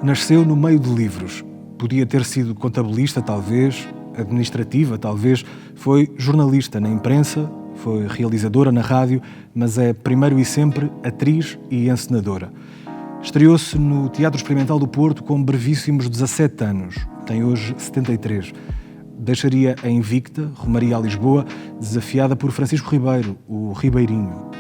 Nasceu no meio de livros. Podia ter sido contabilista, talvez, administrativa, talvez. Foi jornalista na imprensa, foi realizadora na rádio, mas é primeiro e sempre atriz e encenadora. Estreou-se no Teatro Experimental do Porto com brevíssimos 17 anos. Tem hoje 73. Deixaria a invicta, rumaria a Lisboa, desafiada por Francisco Ribeiro, o Ribeirinho.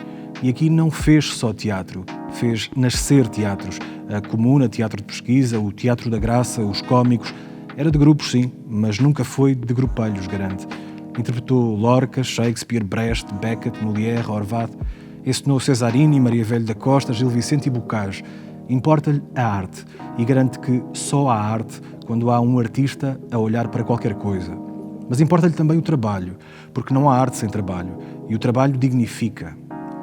E aqui não fez só teatro, fez nascer teatros. A Comuna, Teatro de Pesquisa, o Teatro da Graça, os Cómicos. Era de grupos, sim, mas nunca foi de grupelhos, garante. Interpretou Lorca, Shakespeare, Brecht, Beckett, Molière, Horvath. Encenou Cesarini, Maria Velho da Costa, Gil Vicente e Bocage. Importa-lhe a arte e garante que só há arte quando há um artista a olhar para qualquer coisa. Mas importa-lhe também o trabalho, porque não há arte sem trabalho. E o trabalho dignifica.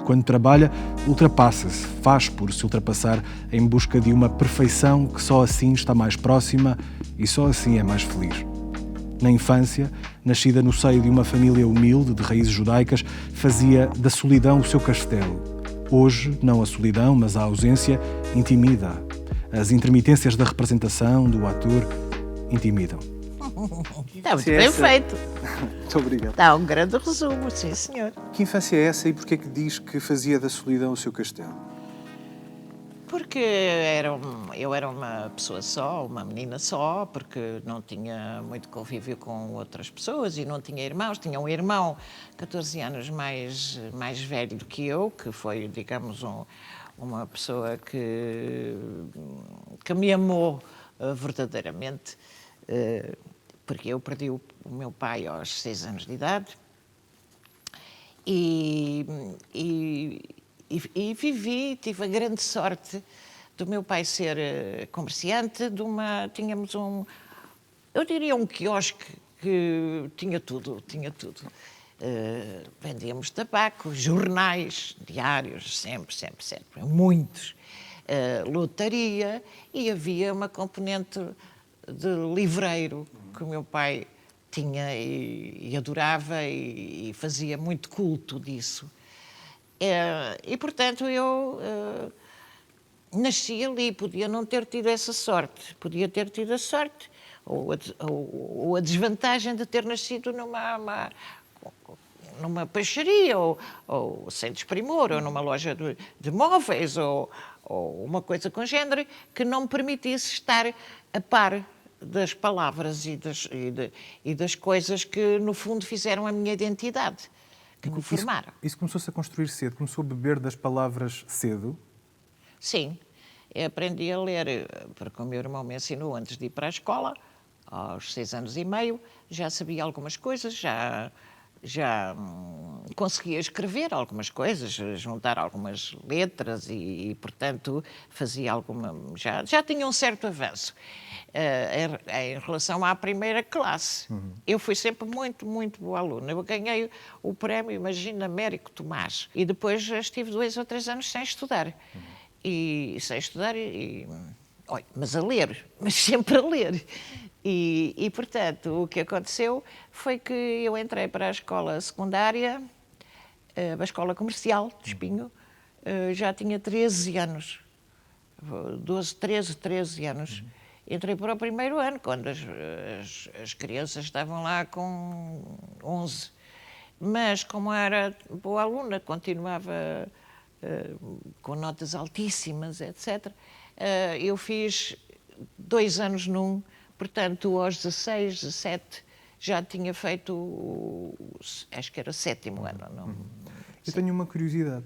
Quando trabalha, ultrapassa-se, faz por se ultrapassar em busca de uma perfeição que só assim está mais próxima e só assim é mais feliz. Na infância, nascida no seio de uma família humilde de raízes judaicas, fazia da solidão o seu castelo. Hoje, não a solidão, mas a ausência, intimida. As intermitências da representação, do ator, intimidam. Está muito bem feito. Muito obrigado. Está um grande resumo, sim, senhor. Que infância é essa e porquê é que diz que fazia da solidão o seu castelo? Porque eu era uma pessoa só, uma menina só, porque não tinha muito convívio com outras pessoas e não tinha irmãos. Tinha um irmão 14 anos mais velho do que eu, que foi, digamos, uma pessoa que me amou verdadeiramente, porque eu perdi o meu pai aos 6 anos de idade e vivi, tive a grande sorte do meu pai ser comerciante, tínhamos eu diria um quiosque que tinha tudo. Vendíamos tabaco, jornais, diários, sempre, muitos. Lotaria e havia uma componente de livreiro que o meu pai tinha e adorava e fazia muito culto disso. E, portanto, eu nasci ali, podia não ter tido essa sorte, podia ter tido a sorte ou a desvantagem de ter nascido numa peixaria ou sem desprimor, ou numa loja de móveis ou uma coisa com género que não me permitisse estar a par das palavras e das coisas que, no fundo, fizeram a minha identidade, que me formaram. Isso começou-se a construir cedo? Começou a beber das palavras cedo? Sim. Eu aprendi a ler, porque o meu irmão me ensinou antes de ir para a escola, aos 6 anos e meio, já sabia algumas coisas, já conseguia escrever algumas coisas, juntar algumas letras e portanto, fazia já tinha um certo avanço. Em relação à primeira classe, eu fui sempre muito, muito boa aluna. Eu ganhei o prémio, imagina, Américo Tomás. E depois estive 2 ou 3 anos sem estudar. Olha, mas a ler, mas sempre a ler. E, portanto, o que aconteceu foi que eu entrei para a escola secundária, a escola comercial de Espinho, já tinha 13 anos, 13 anos. Entrei para o primeiro ano, quando as crianças estavam lá com 11. Mas, como era boa aluna, continuava com notas altíssimas, etc. Eu fiz 2 anos num, portanto, aos 16, 17, já tinha feito, acho que era o 7º ano. Eu tenho uma curiosidade.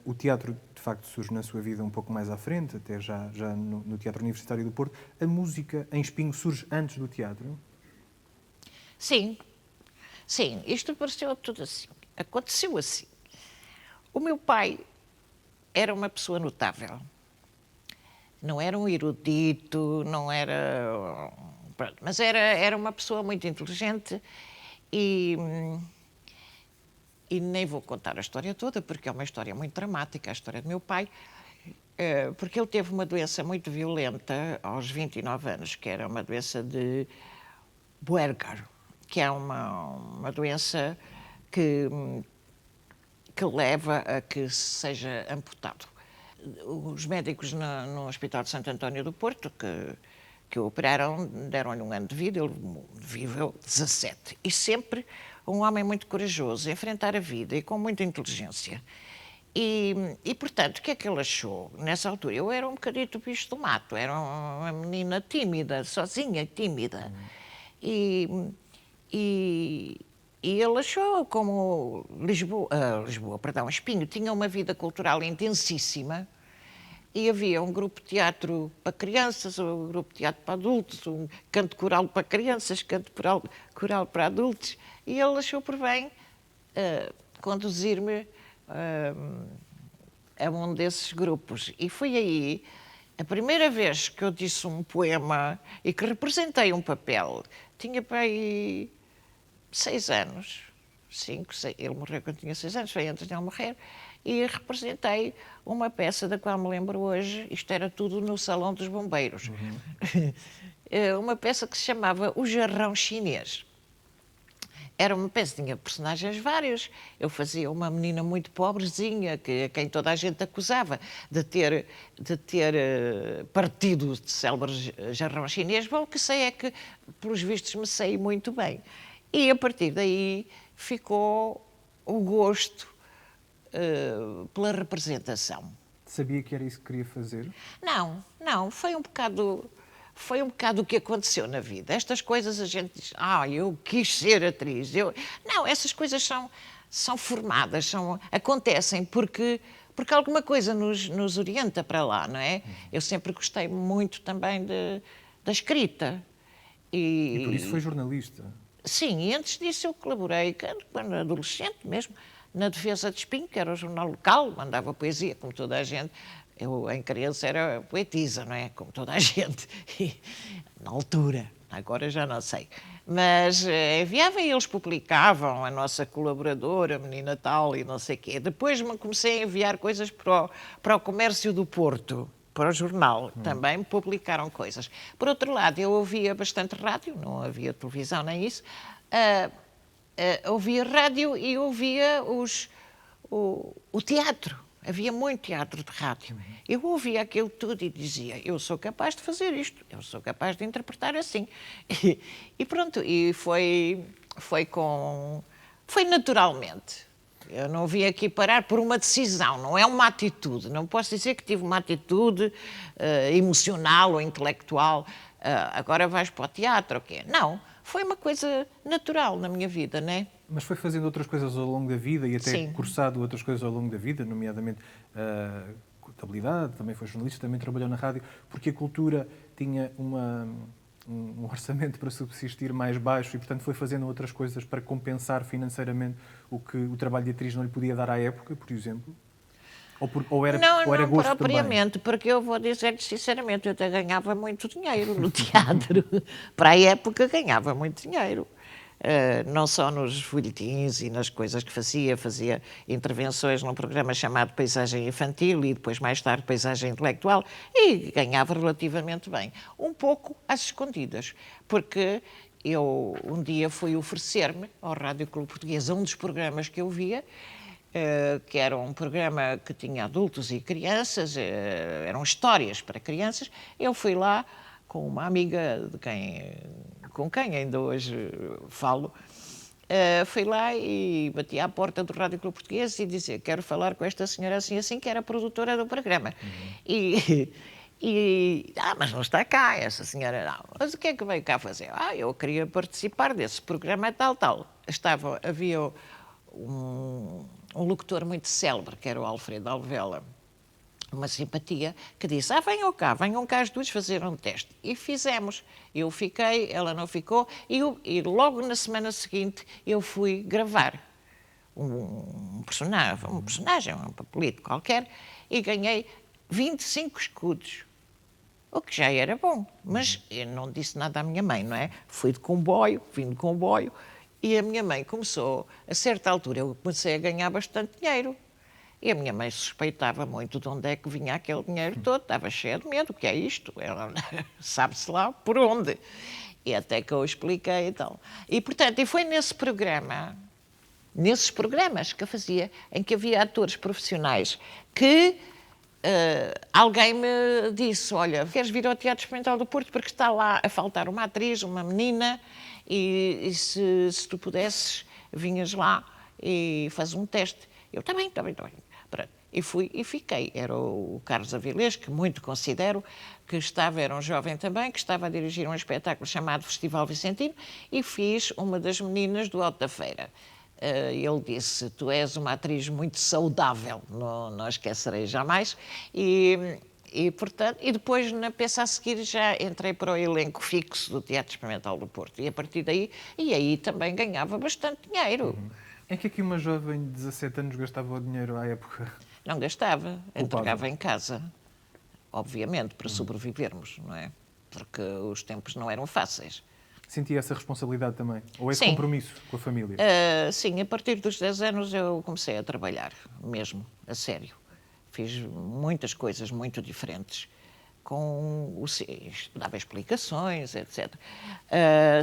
O teatro, de facto, surge na sua vida um pouco mais à frente, até já no Teatro Universitário do Porto. A música em Espinho surge antes do teatro? Sim, isto apareceu tudo assim. Aconteceu assim. O meu pai era uma pessoa notável. Não era um erudito, não era... Mas era uma pessoa muito inteligente e nem vou contar a história toda, porque é uma história muito dramática, a história do meu pai, porque ele teve uma doença muito violenta aos 29 anos, que era uma doença de Buerger, que é uma doença que leva a que seja amputado. os médicos no Hospital de Santo António do Porto, que o operaram, deram-lhe um ano de vida, ele viveu 17. E sempre um homem muito corajoso, a enfrentar a vida e com muita inteligência. E, portanto, o que é que ele achou nessa altura? Eu era um bocadito bicho do mato, era uma menina tímida, sozinha, tímida. E ele achou como Espinho tinha uma vida cultural intensíssima e havia um grupo de teatro para crianças, um grupo de teatro para adultos, um canto coral para crianças, canto coral para adultos, e ele achou por bem conduzir-me a um desses grupos. E foi aí a primeira vez que eu disse um poema e que representei um papel. Tinha para aí 6 anos, 5, 6, ele morreu quando tinha 6 anos, foi antes de ele morrer, e representei uma peça da qual me lembro hoje, isto era tudo no Salão dos Bombeiros, uma peça que se chamava O Jarrão Chinês. Era uma peça, tinha personagens vários. Eu fazia uma menina muito pobrezinha, a quem toda a gente acusava de ter partido de célebre jarrão chinês. Bom, o que sei é que, pelos vistos, me saí muito bem. E, a partir daí, ficou o gosto pela representação. Sabia que era isso que queria fazer? Não, foi um bocado o que aconteceu na vida. Estas coisas a gente diz, eu quis ser atriz. Não, essas coisas são formadas, acontecem porque alguma coisa nos orienta para lá, não é? Eu sempre gostei muito também da escrita. E por isso foi jornalista? Sim, e antes disso eu colaborei, quando adolescente mesmo, na Defesa de Espinho, que era o jornal local, mandava poesia, como toda a gente. Eu, em criança, era poetisa, não é? Como toda a gente. Na altura. Agora já não sei. Mas enviava e eles publicavam, a nossa colaboradora, a menina tal e não sei o quê. Depois comecei a enviar coisas para o Comércio do Porto, para o jornal. Também publicaram coisas. Por outro lado, eu ouvia bastante rádio, não havia televisão nem isso. Ouvia rádio e ouvia o teatro. Havia muito teatro de rádio. Eu ouvia aquilo tudo e dizia, eu sou capaz de fazer isto, eu sou capaz de interpretar assim. E pronto, e foi naturalmente. Eu não vim aqui parar por uma decisão, não é uma atitude. Não posso dizer que tive uma atitude emocional ou intelectual. Agora vais para o teatro, o quê? Não, foi uma coisa natural na minha vida, não é? Mas foi fazendo outras coisas ao longo da vida e até Sim. cursado outras coisas ao longo da vida, nomeadamente contabilidade, também foi jornalista, também trabalhou na rádio, porque a cultura tinha um orçamento para subsistir mais baixo e, portanto, foi fazendo outras coisas para compensar financeiramente o que o trabalho de atriz não lhe podia dar à época, por exemplo? Ou era Não gosto propriamente, também? porque eu vou dizer-lhe sinceramente, eu até ganhava muito dinheiro no teatro. Para a época ganhava muito dinheiro. Não só nos folhetins e nas coisas que fazia intervenções num programa chamado Paisagem Infantil e depois mais tarde Paisagem Intelectual e ganhava relativamente bem. Um pouco às escondidas, porque eu um dia fui oferecer-me ao Rádio Clube Português a um dos programas que eu via, que era um programa que tinha adultos e crianças, eram histórias para crianças. Eu fui lá com uma amiga com quem ainda hoje falo, fui lá e bati à porta do Rádio Clube Português e dizia, quero falar com esta senhora assim, que era produtora do programa. Mas não está cá, essa senhora não. Mas o que é que veio cá fazer? Eu queria participar desse programa tal. Havia um locutor muito célebre, que era o Alfredo Alvela, uma simpatia, que disse, venham cá as duas fazer um teste. E fizemos. Eu fiquei, ela não ficou, e logo na semana seguinte eu fui gravar um personagem, um papelito qualquer, e ganhei 25 escudos. O que já era bom, mas eu não disse nada à minha mãe, não é? Vim de comboio, e a minha mãe começou, a certa altura, eu comecei a ganhar bastante dinheiro. E a minha mãe suspeitava muito de onde é que vinha aquele dinheiro todo, estava cheia de medo, o que é isto? Ela sabe-se lá por onde. E até que eu expliquei e tal. E, portanto, foi nesses programas que eu fazia, em que havia atores profissionais que alguém me disse, olha, queres vir ao Teatro Experimental do Porto porque está lá a faltar uma atriz, uma menina, e se tu pudesses, vinhas lá e fazes um teste. Eu, está bem. Pronto. E fui e fiquei. Era o Carlos Avilés, que muito considero, que era um jovem também, que estava a dirigir um espetáculo chamado Festival Vicentino, e fiz uma das meninas do Alto da Feira. Ele disse, tu és uma atriz muito saudável, não esquecerei jamais, portanto, e depois, na peça a seguir, já entrei para o elenco fixo do Teatro Experimental do Porto, e a partir daí, aí também ganhava bastante dinheiro. É que aqui uma jovem de 17 anos gastava o dinheiro à época? Não gastava, entregava em casa, obviamente, para sobrevivermos, não é? Porque os tempos não eram fáceis. Sentia essa responsabilidade também? Ou esse Sim. compromisso com a família? Sim, a partir dos 10 anos eu comecei a trabalhar, mesmo, a sério. Fiz muitas coisas muito diferentes. Dava explicações, etc.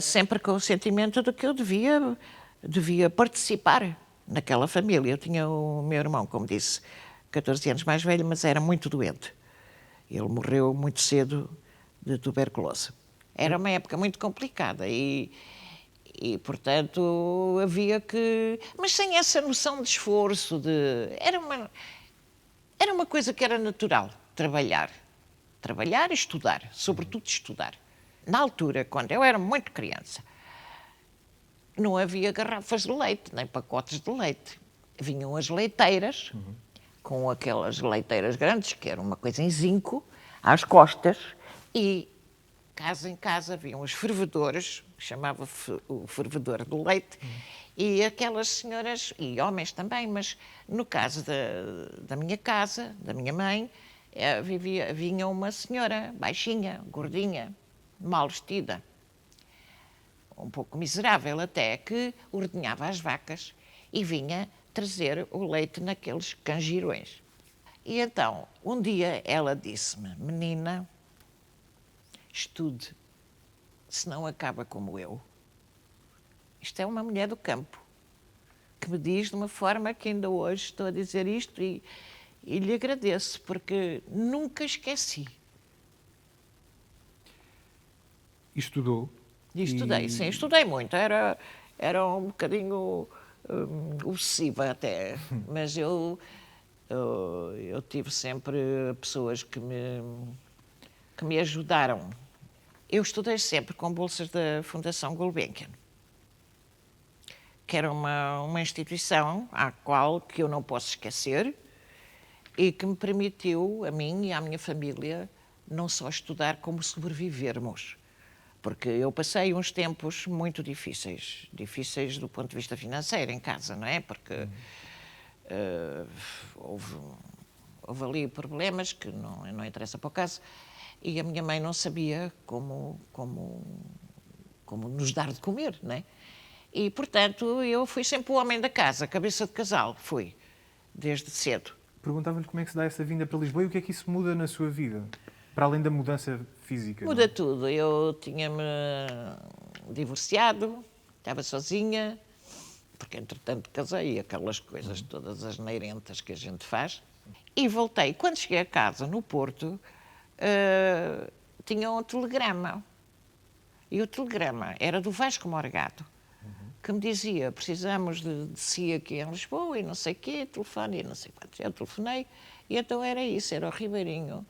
Sempre com o sentimento de que eu devia participar naquela família. Eu tinha o meu irmão, como disse, 14 anos mais velho, mas era muito doente. Ele morreu muito cedo de tuberculose. Era uma época muito complicada e portanto, havia que... Mas sem essa noção de esforço, era uma coisa que era natural, trabalhar e estudar, sobretudo estudar. Na altura, quando eu era muito criança, não havia garrafas de leite, nem pacotes de leite. Vinham as leiteiras, com aquelas leiteiras grandes, que era uma coisa em zinco, às costas, e casa em casa haviam os fervedores, que chamava o fervedor de leite, e aquelas senhoras, e homens também, mas no caso da minha casa, da minha mãe, vinha uma senhora baixinha, gordinha, mal vestida, um pouco miserável até, que ordenhava as vacas e vinha trazer o leite naqueles canjirões. E então, um dia ela disse-me, menina, estude, senão acaba como eu. Isto é uma mulher do campo, que me diz de uma forma que ainda hoje estou a dizer isto e lhe agradeço, porque nunca esqueci. E estudou? E estudei, sim, estudei muito. Era um bocadinho obsessiva até, mas eu tive sempre pessoas que me ajudaram. Eu estudei sempre com bolsas da Fundação Gulbenkian, que era uma instituição que eu não posso esquecer e que me permitiu, a mim e à minha família, não só estudar, como sobrevivermos. Porque eu passei uns tempos muito difíceis do ponto de vista financeiro em casa, não é? Porque houve ali problemas que não interessa para o caso, e a minha mãe não sabia como nos dar de comer, não é? E, portanto, eu fui sempre o homem da casa, cabeça de casal, fui, desde cedo. Perguntava-lhe como é que se dá essa vinda para Lisboa e o que é que isso muda na sua vida, para além da mudança física. Muda tudo. Eu tinha-me divorciado, estava sozinha, porque entretanto casei, aquelas coisas todas as neirentas que a gente faz, e voltei. Quando cheguei a casa, no Porto, tinha um telegrama. E o telegrama era do Vasco Morgado, que me dizia, precisamos de si aqui em Lisboa, e não sei o quê, telefone, e não sei quantos. Eu telefonei, e então era isso, era o Ribeirinho.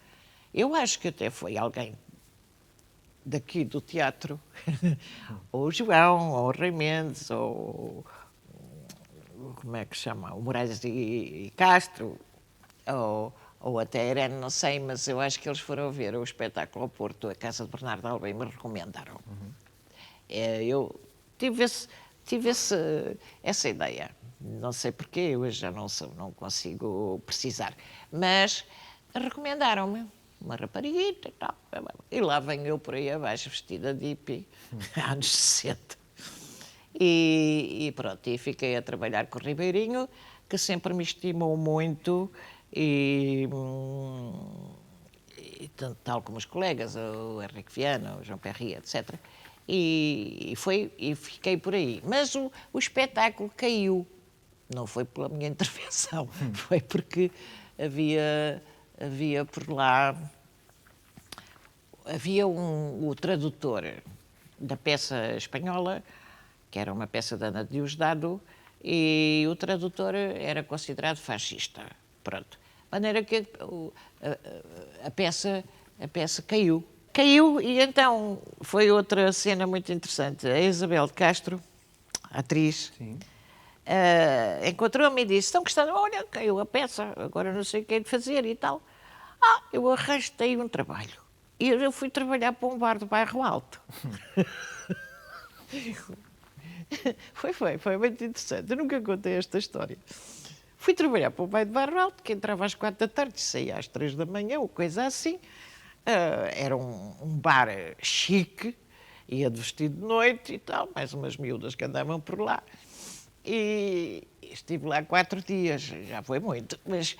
Eu acho que até foi alguém daqui do teatro, ou o João, ou o Rei Mendes, ou como é que se chama, o Moraes e Castro, ou até a Irene, não sei, mas eu acho que eles foram ver o espetáculo ao Porto, a Casa de Bernardo Alba, e me recomendaram. Eu tive essa ideia. Não sei porquê, eu já não consigo precisar. Mas recomendaram-me uma rapariguita e tal. E lá venho eu por aí abaixo, vestida de hippie, anos 60. E pronto, e fiquei a trabalhar com o Ribeirinho, que sempre me estimou muito, e tal como os colegas, o Henrique Viana, o João Perry, etc. E fiquei por aí. Mas o espetáculo caiu. Não foi pela minha intervenção, foi porque havia havia por lá, havia o tradutor da peça espanhola, que era uma peça da Ana Diosdado, e o tradutor era considerado fascista. Pronto. De maneira que a peça caiu. Caiu e então foi outra cena muito interessante. A Isabel de Castro, a atriz, encontrou-me e disse: estão gostando? Olha, caiu a peça, agora não sei o que é de fazer e tal. Eu arrastei um trabalho. E eu fui trabalhar para um bar do Bairro Alto. Foi muito interessante. Eu nunca contei esta história. Fui trabalhar para o Bairro Alto, que entrava às 4 da tarde e saía às 3 da manhã, ou coisa assim. Era um bar chique, ia de vestido de noite e tal, mais umas miúdas que andavam por lá. E estive lá 4 dias, já foi muito, mas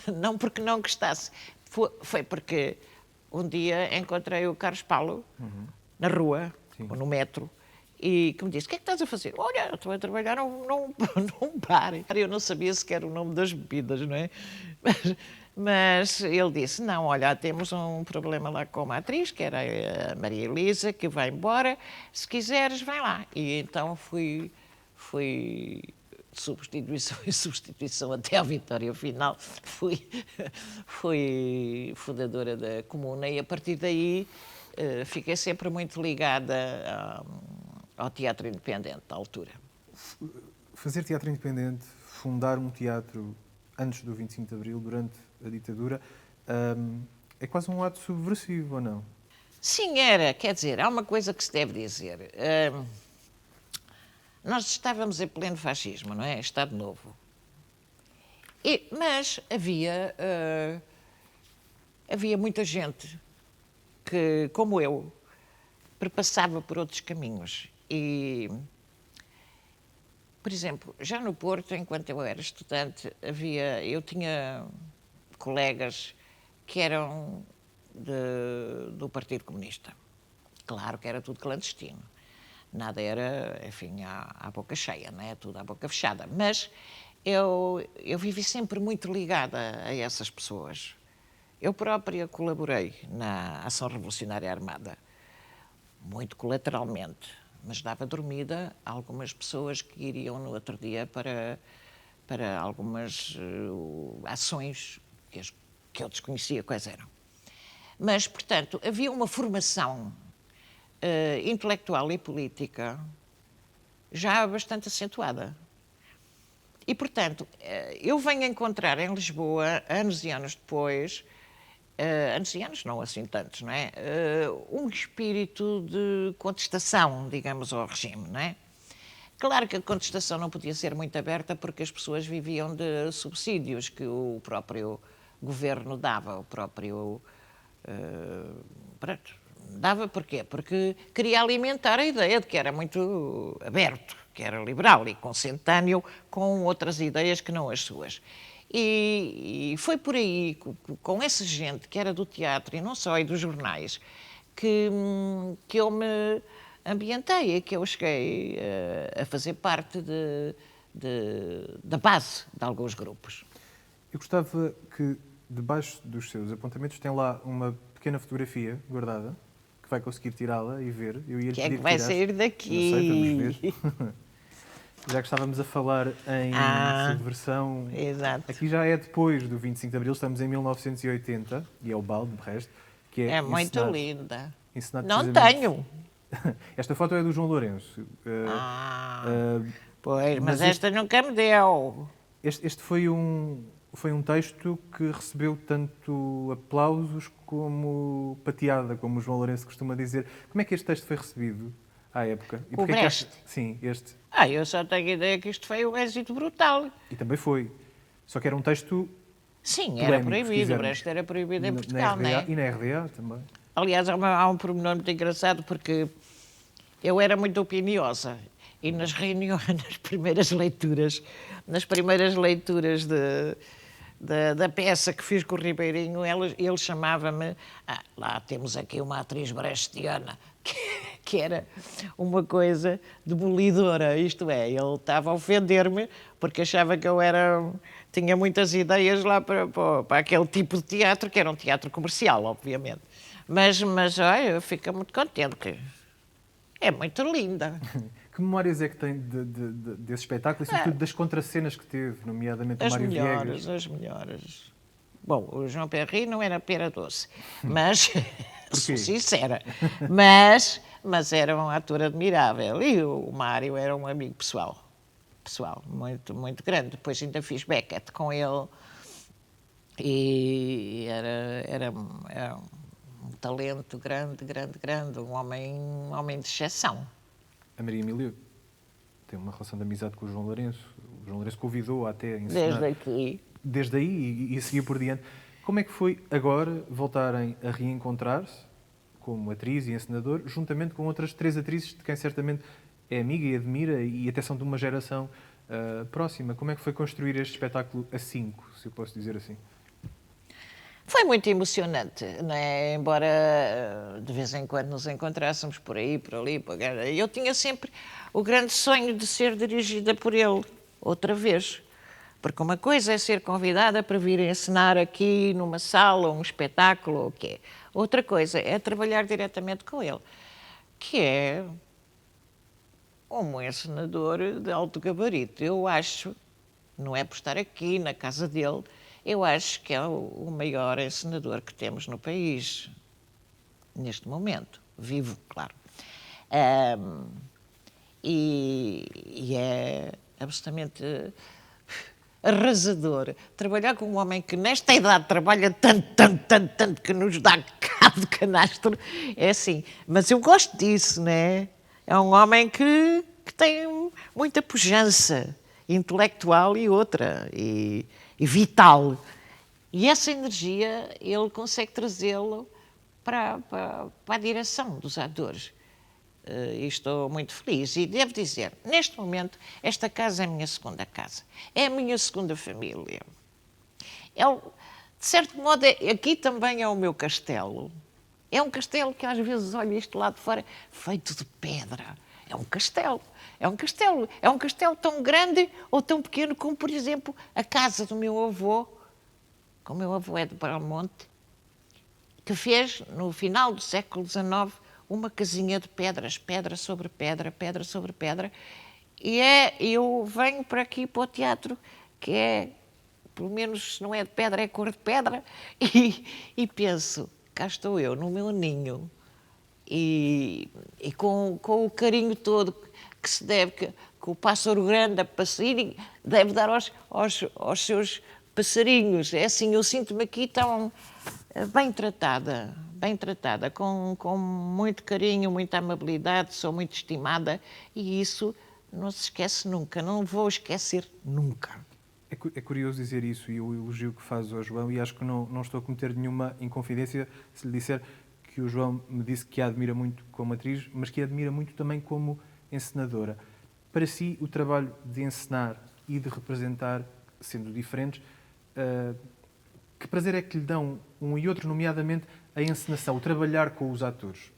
não porque não gostasse. Foi porque um dia encontrei o Carlos Paulo na rua, ou no metro, e que me disse: o que é que estás a fazer? Olha, estou a trabalhar num bar. Eu não sabia sequer o nome das bebidas, não é? Mas ele disse: não, olha, temos um problema lá com uma atriz, que era a Maria Elisa, que vai embora, se quiseres, vai lá. E então fui de substituição em substituição até à vitória final. Fui fundadora da Comuna e a partir daí fiquei sempre muito ligada ao teatro independente, à altura. Fazer teatro independente, fundar um teatro antes do 25 de Abril, durante a ditadura, é quase um ato subversivo, ou não? Sim, era. Quer dizer, há uma coisa que se deve dizer. Nós estávamos em pleno fascismo, não é? Estado Novo. Mas havia muita gente que, como eu, perpassava por outros caminhos. E, por exemplo, já no Porto, enquanto eu era estudante, eu tinha colegas que eram do Partido Comunista. Claro que era tudo clandestino. Nada era, enfim, à boca cheia, não é? Tudo à boca fechada. Mas eu vivi sempre muito ligada a essas pessoas. Eu própria colaborei na Ação Revolucionária Armada, muito colateralmente, mas dava dormida a algumas pessoas que iriam no outro dia para algumas ações que eu desconhecia quais eram. Mas, portanto, havia uma formação intelectual e política já bastante acentuada. E, portanto, eu venho encontrar em Lisboa, anos e anos depois, anos e anos, não assim tantos, não é? Um espírito de contestação, digamos, ao regime, não é? Claro que a contestação não podia ser muito aberta porque as pessoas viviam de subsídios que o próprio governo dava, o próprio... dava porquê? Porque queria alimentar a ideia de que era muito aberto, que era liberal e consentâneo com outras ideias que não as suas. E foi por aí, com essa gente que era do teatro e não só, e dos jornais, que eu me ambientei, que eu cheguei a fazer parte da base de alguns grupos. Eu gostava que, debaixo dos seus apontamentos, tem lá uma pequena fotografia guardada, que vai conseguir tirá-la e ver. Eu ia-lhe que é pedir que vai tirasse. sair daqui? Não sei, vamos ver. Já que estávamos a falar em subversão, exato. Aqui já é depois do 25 de Abril, estamos em 1980, e é o balde, de resto, que é muito linda. Encenado não tenho. Esta foto é do João Lourenço. Pois, mas esta nunca me deu. Este foi um texto que recebeu tanto aplausos como pateada, como o João Lourenço costuma dizer. Como é que este texto foi recebido à época? O Brecht? Sim, este. Eu só tenho a ideia que isto foi um êxito brutal. E também foi. Só que era um texto... Sim, polémico, era proibido. O Brecht era proibido em Portugal, RDA, não é? E na RDA também. Aliás, há um pormenor muito engraçado, porque eu era muito opiniosa. E nas reuniões, nas primeiras leituras da peça que fiz com o Ribeirinho, ele chamava-me... lá temos aqui uma atriz brechtiana, que que era uma coisa demolidora, isto é, ele estava a ofender-me porque achava que eu tinha muitas ideias lá para aquele tipo de teatro, que era um teatro comercial, obviamente. Mas olha, eu fico muito contente. É muito linda. Que memórias é que tem desse espetáculo e, sobretudo, das contracenas que teve, nomeadamente o Mário Viegas? As melhores. Bom, o João Perry não era pera doce, mas, sou sincera, mas era um ator admirável. E o Mário era um amigo pessoal, muito, muito grande. Depois ainda fiz Beckett com ele e era um talento grande, um homem de exceção. A Maria Emília tem uma relação de amizade com o João Lourenço. O João Lourenço convidou-a até a ensinar. Desde aqui. Desde aí e seguir por diante. Como é que foi agora voltarem a reencontrar-se como atriz e encenador, juntamente com outras 3 atrizes de quem certamente é amiga e admira e até são de uma geração próxima? Como é que foi construir este espetáculo a 5, se eu posso dizer assim? Foi muito emocionante, não é? Embora de vez em quando nos encontrássemos por aí, por ali, por ali. Eu tinha sempre o grande sonho de ser dirigida por ele, outra vez. Porque uma coisa é ser convidada para vir encenar aqui numa sala, um espetáculo, ou o quê. Outra coisa é trabalhar diretamente com ele, que é um encenador de alto gabarito. Eu acho, não é por estar aqui na casa dele, eu acho que é o maior encenador que temos no país, neste momento. Vivo, claro. E é absolutamente arrasador trabalhar com um homem que nesta idade trabalha tanto, que nos dá cabo de canastro. É assim. Mas eu gosto disso, não é? É um homem que tem muita pujança intelectual e outra, e vital. E essa energia ele consegue trazê-lo para a direção dos atores. E estou muito feliz. E devo dizer, neste momento, esta casa é a minha segunda casa. É a minha segunda família. De certo modo, aqui também é o meu castelo. É um castelo que às vezes olho isto lá de fora, feito de pedra. É um castelo. É um castelo. É um castelo tão grande ou tão pequeno como, por exemplo, a casa do meu avô, que o meu avô é de Belmonte, que fez, no final do século XIX, uma casinha de pedras, pedra sobre pedra, pedra sobre pedra. E eu venho para aqui, para o teatro, que é, pelo menos se não é de pedra, é cor de pedra, e penso, cá estou eu, no meu ninho, e com o carinho todo que se deve, que o pássaro grande, a passarinho, deve dar aos seus passarinhos. É assim, eu sinto-me aqui tão bem tratada, com muito carinho, muita amabilidade, sou muito estimada e isso não se esquece nunca, não vou esquecer nunca. É curioso dizer isso e o elogio que faz ao João, e acho que não estou a cometer nenhuma inconfidência se lhe disser que o João me disse que a admira muito como atriz, mas que a admira muito também como encenadora. Para si, o trabalho de encenar e de representar, sendo diferentes, que prazer é que lhe dão um e outro, nomeadamente a encenação, o trabalhar com os atores?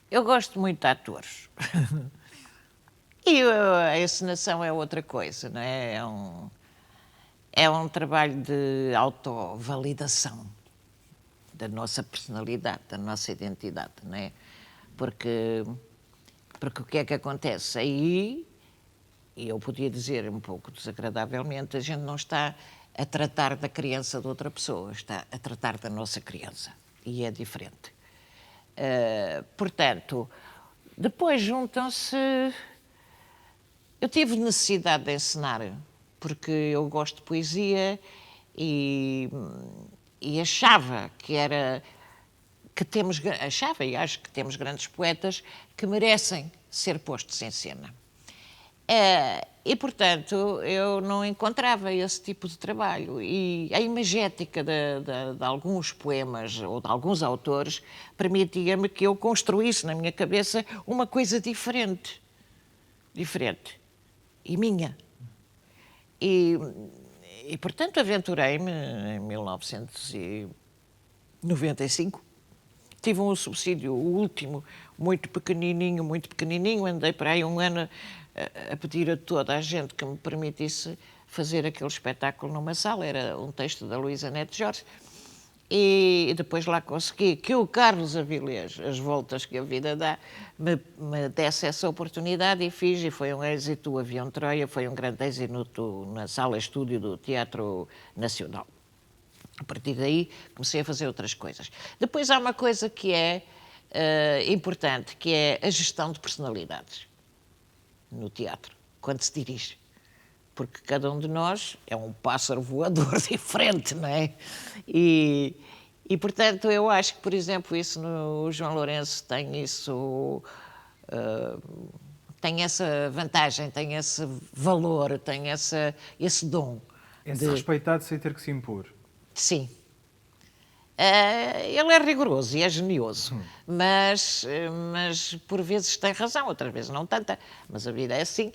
Eu gosto muito de atores. E a encenação é outra coisa, não é? É um trabalho de autovalidação da nossa personalidade, da nossa identidade, não é? Porque o que é que acontece? Aí, e eu podia dizer um pouco desagradavelmente, a gente não está a tratar da criança de outra pessoa, está a tratar da nossa criança. E é diferente. Portanto, depois juntam-se... Eu tive necessidade de encenar, porque eu gosto de poesia e achava que achava e acho que temos grandes poetas que merecem ser postos em cena. E, portanto, eu não encontrava esse tipo de trabalho. E a imagética de alguns poemas ou de alguns autores permitia-me que eu construísse na minha cabeça uma coisa diferente. E minha. E portanto, aventurei-me em 1995. tive um subsídio, o último, muito pequenininho, andei para aí um ano a pedir a toda a gente que me permitisse fazer aquele espetáculo numa sala, era um texto da Luísa Neto Jorge, e depois lá consegui que o Carlos Avilés, as voltas que a vida dá, me desse essa oportunidade e fiz, e foi um êxito. O Avião Troia foi um grande êxito na sala-estúdio do Teatro Nacional. A partir daí comecei a fazer outras coisas. Depois há uma coisa que é importante, que é a gestão de personalidades no teatro, quando se dirige. Porque cada um de nós é um pássaro voador diferente, não é? E, portanto, eu acho que, por exemplo, isso no João Lourenço tem isso... tem essa vantagem, tem esse valor, tem esse dom. É-se respeitado sem ter que se impor. Sim. Ele é rigoroso e é genioso, mas por vezes tem razão, outras vezes não tanta, mas a vida é assim.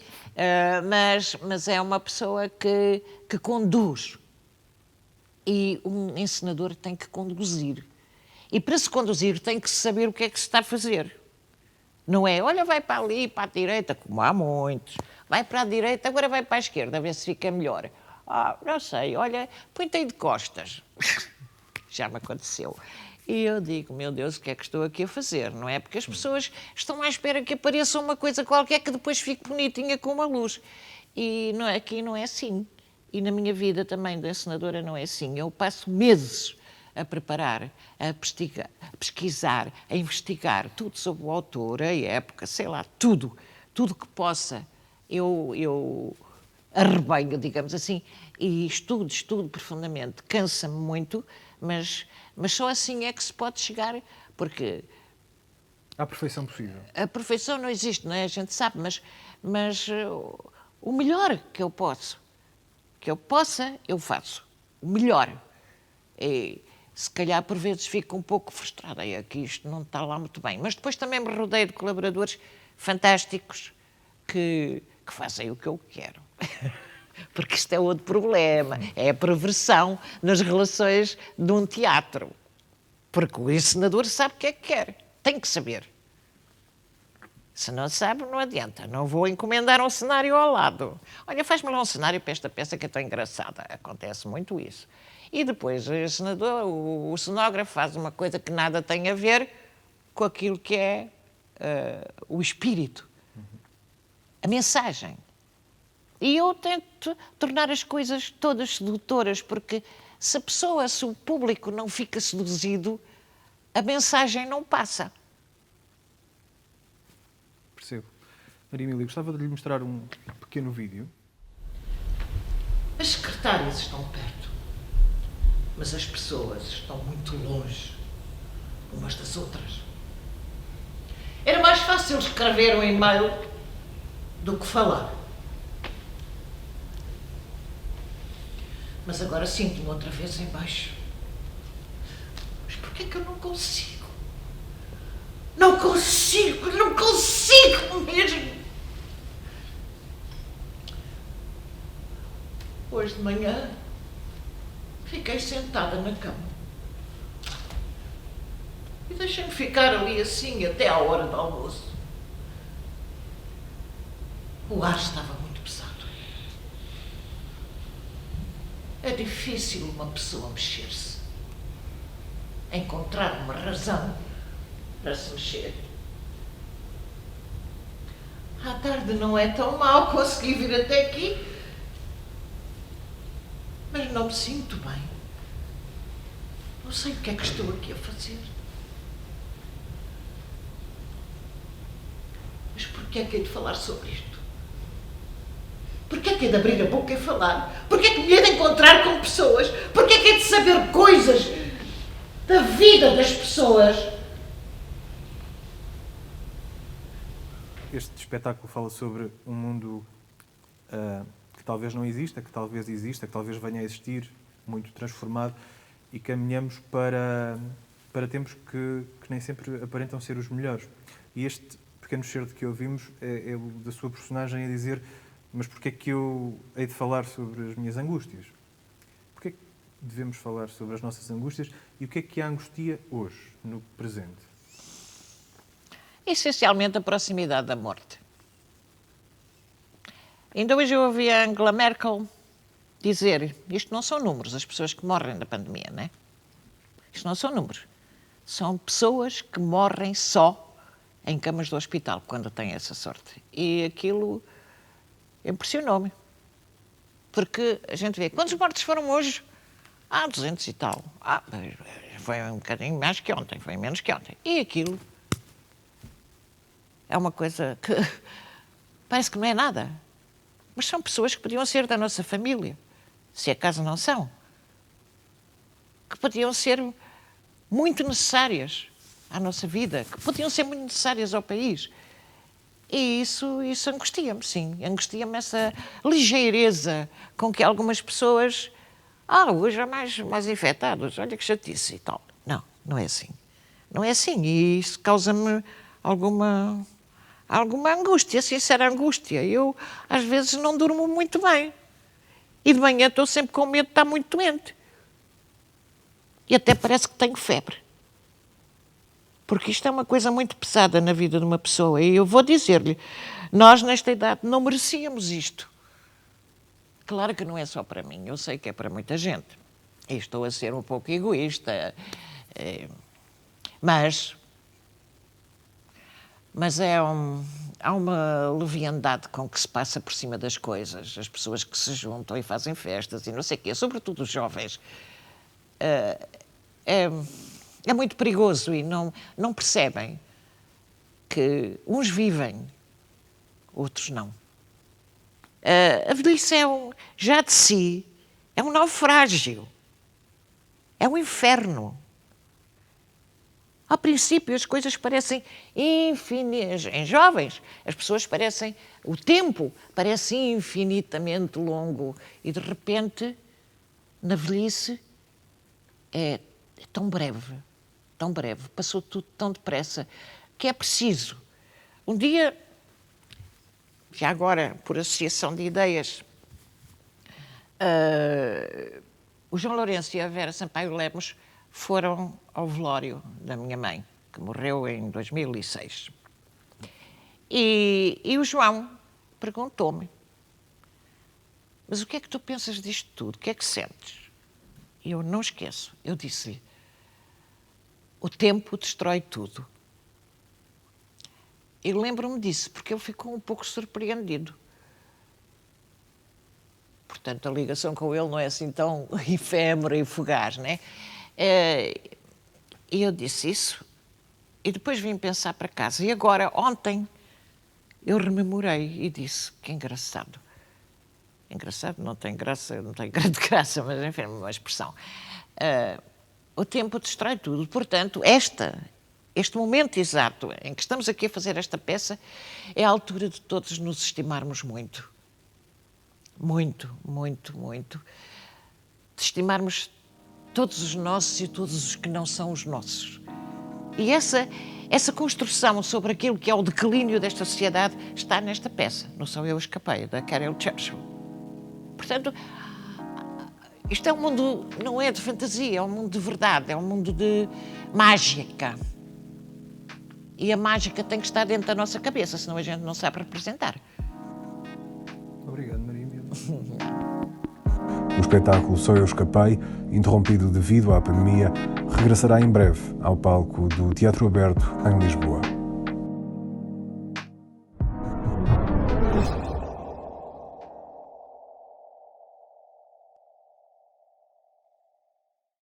Mas é uma pessoa que conduz. E um encenador tem que conduzir. E para se conduzir tem que saber o que é que se está a fazer. Não é, olha, vai para ali, para a direita, como há muitos. Vai para a direita, agora vai para a esquerda, a ver se fica melhor. Não sei, olha, põe-te aí de costas. Já me aconteceu. E eu digo, meu Deus, o que é que estou aqui a fazer? Não é? Porque as pessoas estão à espera que apareça uma coisa qualquer que depois fique bonitinha com uma luz. E não, aqui não é assim. E na minha vida também de encenadora não é assim. Eu passo meses a preparar, a pesquisar, a investigar tudo sobre o autor, a época, sei lá, tudo que possa. Eu arrebanho, digamos assim, e estudo profundamente. Cansa-me muito, mas só assim é que se pode chegar, porque... À perfeição possível. A perfeição não existe, não é? A gente sabe, mas o melhor que eu possa, eu faço. O melhor. E, se calhar, por vezes, fico um pouco frustrada. É que isto não está lá muito bem. Mas depois também me rodeio de colaboradores fantásticos que fazem o que eu quero. Porque isto é outro problema. É a perversão nas relações de um teatro. Porque o encenador sabe o que é que quer. Tem que saber. Se não sabe, não adianta. Não vou encomendar um cenário ao lado. Olha, faz-me lá um cenário para esta peça que é tão engraçada. Acontece muito isso. E depois o encenador, o cenógrafo faz uma coisa que nada tem a ver com aquilo que é o espírito. A mensagem. E eu tento tornar as coisas todas sedutoras, porque se o público não fica seduzido, a mensagem não passa. Percebo. Maria Emília, gostava de lhe mostrar um pequeno vídeo. As secretárias estão perto, mas as pessoas estão muito longe umas das outras. Era mais fácil escrever um e-mail do que falar. Mas agora sinto-me outra vez em baixo. Mas porquê é que eu não consigo? Não consigo mesmo! Hoje de manhã fiquei sentada na cama. E deixei-me ficar ali assim até à hora do almoço. O ar estava muito pesado. É difícil uma pessoa mexer-se. Encontrar uma razão para se mexer. À tarde não é tão mal, consegui vir até aqui. Mas não me sinto bem. Não sei o que é que estou aqui a fazer. Mas porquê é que hei de falar sobre isto? Porquê é que hei de abrir a boca e falar? Porquê é que me hei de encontrar com pessoas? Porquê é que hei de saber coisas da vida das pessoas? Este espetáculo fala sobre um mundo que talvez não exista, que talvez exista, que talvez venha a existir, muito transformado, e caminhamos para tempos que nem sempre aparentam ser os melhores. E este pequeno excerto que ouvimos é o da sua personagem a dizer: mas porquê é que eu hei de falar sobre as minhas angústias? devemos falar sobre as nossas angústias e o que é que a angustia hoje, no presente? Essencialmente a proximidade da morte. Ainda hoje eu ouvi a Angela Merkel dizer, isto não são números, as pessoas que morrem da pandemia, não é? Isto não são números. São pessoas que morrem só em camas do hospital, quando têm essa sorte. E aquilo impressionou-me. Porque a gente vê, quantos mortos foram hoje? 200 e tal. Foi um bocadinho mais que ontem, foi menos que ontem. E aquilo é uma coisa que parece que não é nada. Mas são pessoas que podiam ser da nossa família, se acaso não são. Que podiam ser muito necessárias à nossa vida, que podiam ser muito necessárias ao país. E isso angustia-me, sim. Angustia-me essa ligeireza com que algumas pessoas... hoje há mais infectados, olha que chatice e tal. Não, não é assim. Não é assim. E isso causa-me alguma angústia, sincera angústia. Eu, às vezes, não durmo muito bem. E de manhã estou sempre com medo de estar muito doente. E até parece que tenho febre. Porque isto é uma coisa muito pesada na vida de uma pessoa. E eu vou dizer-lhe, nós nesta idade não merecíamos isto. Claro que não é só para mim, eu sei que é para muita gente. E estou a ser um pouco egoísta. Mas há uma leviandade com que se passa por cima das coisas. As pessoas que se juntam e fazem festas e não sei o quê, sobretudo os jovens. É muito perigoso e não percebem que uns vivem, outros não. A velhice já de si é um naufrágio, é um inferno. Ao princípio as coisas parecem infinitas. Em jovens, as pessoas parecem... O tempo parece infinitamente longo e, de repente, na velhice, é tão breve, passou tudo tão depressa, que é preciso. Um dia, já agora, por associação de ideias, o João Lourenço e a Vera Sampaio Lemos foram ao velório da minha mãe, que morreu em 2006. E o João perguntou-me, mas o que é que tu pensas disto tudo? O que é que sentes? E eu não esqueço, eu disse-lhe, o tempo destrói tudo. E lembro-me disso, porque ele ficou um pouco surpreendido. Portanto, a ligação com ele não é assim tão efêmera e fugaz, não é? E eu disse isso, e depois vim pensar para casa. E agora, ontem, eu rememorei e disse, que engraçado. Engraçado, não tem graça, não tem grande graça, mas enfim, é uma expressão. O tempo destrói tudo. Portanto, este momento exato em que estamos aqui a fazer esta peça é a altura de todos nos estimarmos muito. Muito, muito, muito. De estimarmos todos os nossos e todos os que não são os nossos. E essa construção sobre aquilo que é o declínio desta sociedade está nesta peça, No Sou Eu Escapei, da Carol Churchill. Portanto, isto é um mundo, não é de fantasia, é um mundo de verdade, é um mundo de mágica. E a mágica tem que estar dentro da nossa cabeça, senão a gente não sabe representar. Obrigado, Maria Emília. O espetáculo Sou Eu Escapei, interrompido devido à pandemia, regressará em breve ao palco do Teatro Aberto, em Lisboa.